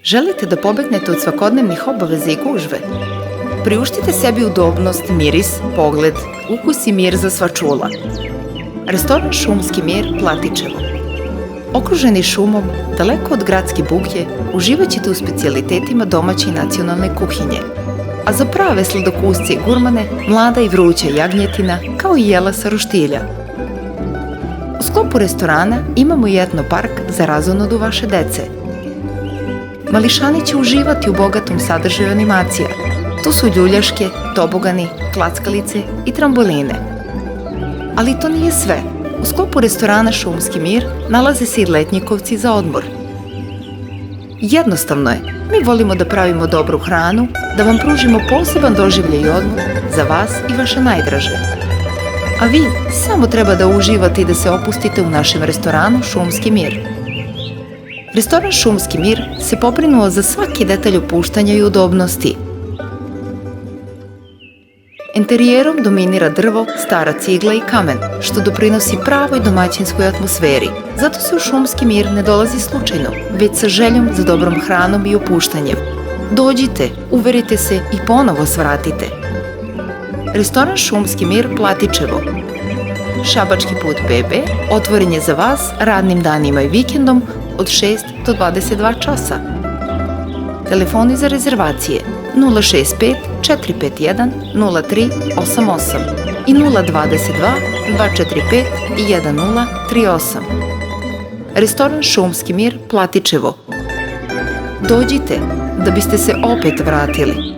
Želite da pobegnete od svakodnevnih obaveza i gužve? Priuštite sebi udobnost, miris, pogled, ukus i mir za sva čula. Restoran Šumski mir, Platičevo. Okruženi šumom, daleko od gradske buke, uživat ćete u specijalitetima domaće i nacionalne kuhinje. A za prave sladokusce i gurmane, mlada i vruća jagnjetina, kao i jela sa roštilja. U sklopu restorana imamo i etno park za razonodu vaše dece. Mališani će uživati u bogatom sadržaju animacija. Tu su ljuljaške, tobogani, klackalice i tramboline. Ali to nije sve. U sklopu restorana Šumski mir nalaze se i letnjikovci za odmor. Jednostavno je, mi volimo da pravimo dobru hranu, da vam pružimo poseban doživljaj i odmor za vas i vaše najdraže. A vi samo treba da uživate i da se opustite u našem restoranu Šumski mir. Restoran Šumski mir se pobrinuo za svaki detalj opuštanja i udobnosti. Interijerom dominira drvo, stara cigla i kamen, što doprinosi pravoj domaćinskoj atmosferi. Zato se u Šumski mir ne dolazi slučajno, već sa željom za dobrom hranom i opuštanjem. Dođite, uverite se i ponovo svratite. Restoran Šumski mir, Platičevo. Šabački put BB otvoren je za vas radnim danima i vikendom od 6 do 22 časa. Telefoni za rezervacije 065 451 0388 i 022 245 1038. Restoran Šumski mir, Platičevo. Dođite da biste se opet vratili.